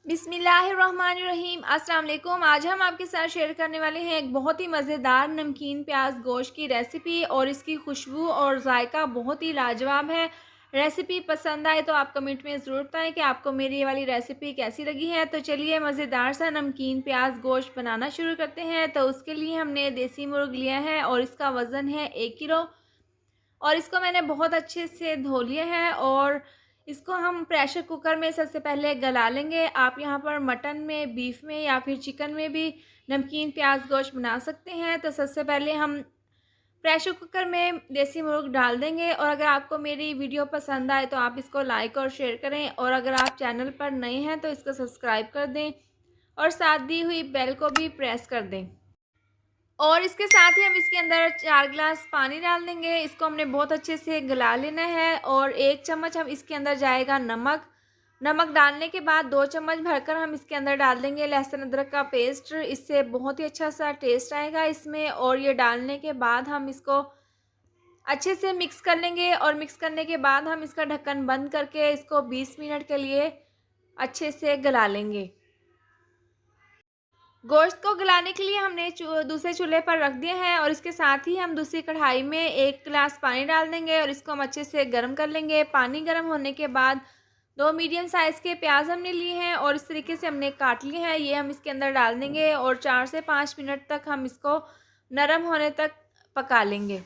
बिस्मिल्लाहिर्रहमानिर्रहीम। अस्सलाम वालेकुम। आज हम आपके साथ शेयर करने वाले हैं एक बहुत ही मज़ेदार नमकीन प्याज गोश्त की रेसिपी और इसकी खुशबू और जायका बहुत ही लाजवाब है। रेसिपी पसंद आए तो आप कमेंट में ज़रूर बताएं कि आपको मेरी ये वाली रेसिपी कैसी लगी है। तो चलिए मज़ेदार सा नमकीन प्याज गोश्त बनाना शुरू करते हैं। तो उसके लिए हमने देसी मुर्ग लिया है और इसका वज़न है 1 किलो और इसको मैंने बहुत अच्छे से धो लिया है और इसको हम प्रेशर कुकर में सबसे पहले गला लेंगे। आप यहाँ पर मटन में, बीफ में या फिर चिकन में भी नमकीन प्याज गोश्त बना सकते हैं। तो सबसे पहले हम प्रेशर कुकर में देसी मुर्ग डाल देंगे और अगर आपको मेरी वीडियो पसंद आए तो आप इसको लाइक और शेयर करें और अगर आप चैनल पर नए हैं तो इसको सब्सक्राइब कर दें और साथ दी हुई बेल को भी प्रेस कर दें। और इसके साथ ही हम इसके अंदर 4 गिलास पानी डाल देंगे। इसको हमने बहुत अच्छे से गला लेना है और 1 चम्मच हम इसके अंदर जाएगा नमक। नमक डालने के बाद 2 चम्मच भरकर हम इसके अंदर डाल देंगे लहसुन अदरक का पेस्ट। इससे बहुत ही अच्छा सा टेस्ट आएगा इसमें और ये डालने के बाद हम इसको अच्छे से मिक्स कर लेंगे और मिक्स करने के बाद हम इसका ढक्कन बंद करके इसको 20 मिनट के लिए अच्छे से गला लेंगे। गोश्त को गलाने के लिए हमने दूसरे चूल्हे पर रख दिया है और इसके साथ ही हम दूसरी कढ़ाई में 1 गिलास पानी डाल देंगे और इसको हम अच्छे से गर्म कर लेंगे। पानी गर्म होने के बाद 2 मीडियम साइज़ के प्याज हमने लिए हैं और इस तरीके से हमने काट लिए हैं। ये हम इसके अंदर डाल देंगे और 4 से 5 मिनट तक हम इसको नरम होने तक पका लेंगे।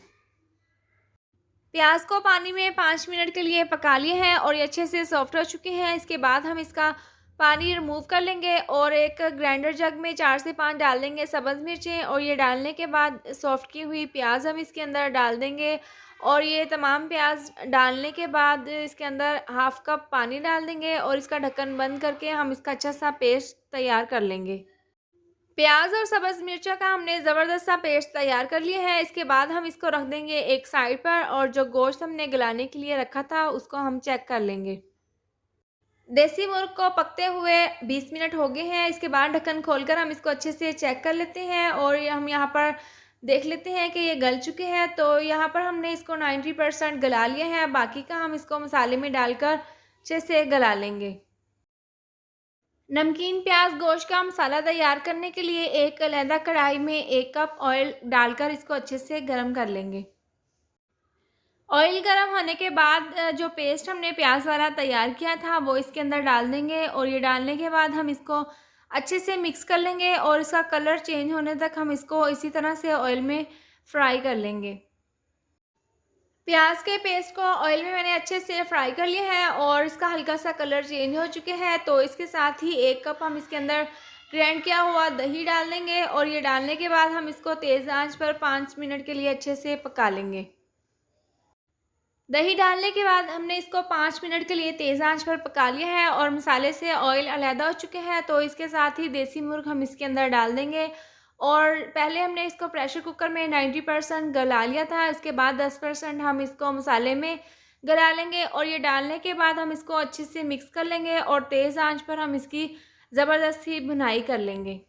प्याज को पानी में 5 मिनट के लिए पका लिए हैं और ये अच्छे से सॉफ्ट हो चुके हैं। इसके बाद हम इसका पानी रिमूव कर लेंगे और एक ग्राइंडर जग में 4 से 5 डाल देंगे सब्ज़ मिर्चें और ये डालने के बाद सॉफ्ट की हुई प्याज हम इसके अंदर डाल देंगे और ये तमाम प्याज डालने के बाद इसके अंदर हाफ़ कप पानी डाल देंगे और इसका ढक्कन बंद करके हम इसका अच्छा सा पेस्ट तैयार कर लेंगे। प्याज और सब्ज़ मिर्चा का हमने ज़बरदस्त सा पेस्ट तैयार कर लिया है। इसके बाद हम इसको रख देंगे एक साइड पर और जो गोश्त हमने गलाने के लिए रखा था उसको हम चेक कर लेंगे। देसी मुर्ग को पकते हुए 20 मिनट हो गए हैं। इसके बाद ढक्कन खोलकर हम इसको अच्छे से चेक कर लेते हैं और ये हम यहाँ पर देख लेते हैं कि ये गल चुके हैं। तो यहाँ पर हमने इसको 90% गला लिया है। बाकी का हम इसको मसाले में डालकर अच्छे से गला लेंगे। नमकीन प्याज गोश्त का मसाला तैयार करने के लिए एक अलहदा कढ़ाई में 1 कप ऑयल डालकर इसको अच्छे से गर्म कर लेंगे। ऑयल गर्म होने के बाद जो पेस्ट हमने प्याज वाला तैयार किया था वो इसके अंदर डाल देंगे और ये डालने के बाद हम इसको अच्छे से मिक्स कर लेंगे और इसका कलर चेंज होने तक हम इसको इसी तरह से ऑयल में फ्राई कर लेंगे। प्याज के पेस्ट को ऑयल में मैंने अच्छे से फ्राई कर लिया है और इसका हल्का सा कलर चेंज हो चुके हैं। तो इसके साथ ही 1 कप हम इसके अंदर ग्राइंड किया हुआ दही डाल देंगे और ये डालने के बाद हम इसको तेज़ आंच पर 5 मिनट के लिए अच्छे से पका लेंगे। दही डालने के बाद हमने इसको 5 मिनट के लिए तेज़ आंच पर पका लिया है और मसाले से ऑयल अलहदा हो चुके हैं। तो इसके साथ ही देसी मुर्ग हम इसके अंदर डाल देंगे और पहले हमने इसको प्रेशर कुकर में 90% गला लिया था। इसके बाद 10% हम इसको मसाले में गला लेंगे और ये डालने के बाद हम इसको अच्छे से मिक्स कर लेंगे और तेज़ आंच पर हम इसकी ज़बरदस्ती भुनाई कर लेंगे।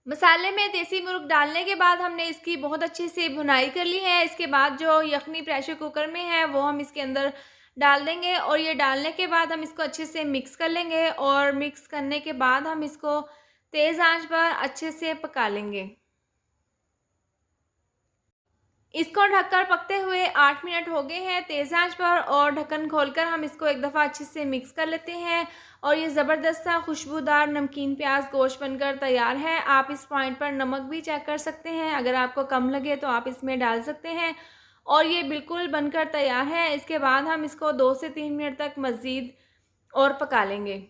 मसाले में देसी मुर्ग डालने के बाद हमने इसकी बहुत अच्छे से भुनाई कर ली है। इसके बाद जो यखनी प्रेशर कुकर में है वो हम इसके अंदर डाल देंगे और ये डालने के बाद हम इसको अच्छे से मिक्स कर लेंगे और मिक्स करने के बाद हम इसको तेज़ आंच पर अच्छे से पका लेंगे। इसको ढककर पकते हुए 8 मिनट हो गए हैं तेज़ आंच पर और ढक्कन खोलकर हम इसको एक दफ़ा अच्छे से मिक्स कर लेते हैं और ये ज़बरदस्त सा खुशबूदार नमकीन प्याज गोश्त बनकर तैयार है। आप इस पॉइंट पर नमक भी चेक कर सकते हैं, अगर आपको कम लगे तो आप इसमें डाल सकते हैं और ये बिल्कुल बनकर तैयार है। इसके बाद हम इसको 2 से 3 मिनट तक मज़ीद और पका लेंगे।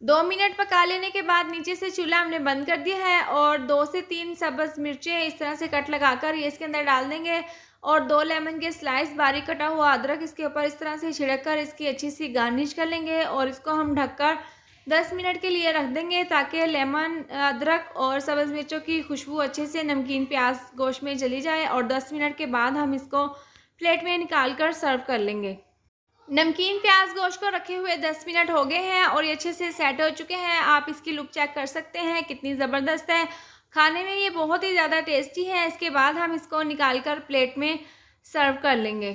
2 मिनट पका लेने के बाद नीचे से चूल्हा हमने बंद कर दिया है और 2 से 3 सब्ज़ मिर्चें इस तरह से कट लगाकर ये इसके अंदर डाल देंगे और 2 लेमन के स्लाइस बारीक कटा हुआ अदरक इसके ऊपर इस तरह से छिड़क कर इसकी अच्छी सी गार्निश कर लेंगे और इसको हम ढककर 10 मिनट के लिए रख देंगे ताकि लेमन, अदरक और सब्ज़ मिर्चों की खुशबू अच्छे से नमकीन प्याज गोश्त में चली जाए और 10 मिनट के बाद हम इसको प्लेट में निकाल कर सर्व कर लेंगे। नमकीन प्याज गोश्त को रखे हुए 10 मिनट हो गए हैं और ये अच्छे से सेट हो चुके हैं। आप इसकी लुक चेक कर सकते हैं कितनी ज़बरदस्त है। खाने में ये बहुत ही ज़्यादा टेस्टी है। इसके बाद हम इसको निकाल कर प्लेट में सर्व कर लेंगे।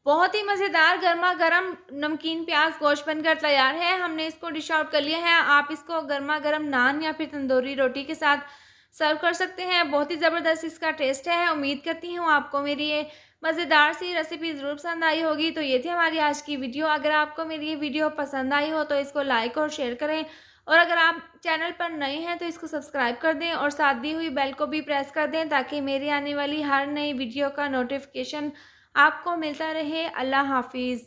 बहुत ही मज़ेदार गरमा-गरम नमकीन प्याज़ गोश्त बनकर तैयार है। हमने इसको डिश आउट कर लिया है। आप इसको गरमा-गरम नान या फिर तंदूरी रोटी के साथ सर्व कर सकते हैं। बहुत ही ज़बरदस्त इसका टेस्ट है। उम्मीद करती हूँ आपको मेरी ये मज़ेदार सी रेसिपी ज़रूर पसंद आई होगी। तो ये थी हमारी आज की वीडियो। अगर आपको मेरी ये वीडियो पसंद आई हो तो इसको लाइक और शेयर करें, और अगर आप चैनल पर नए हैं तो इसको सब्सक्राइब कर दें और साथ दी हुई बेल को भी प्रेस कर दें, ताकि मेरी आने वाली हर नई वीडियो का नोटिफिकेशन आपको मिलता रहे। अल्लाह हाफ़िज़।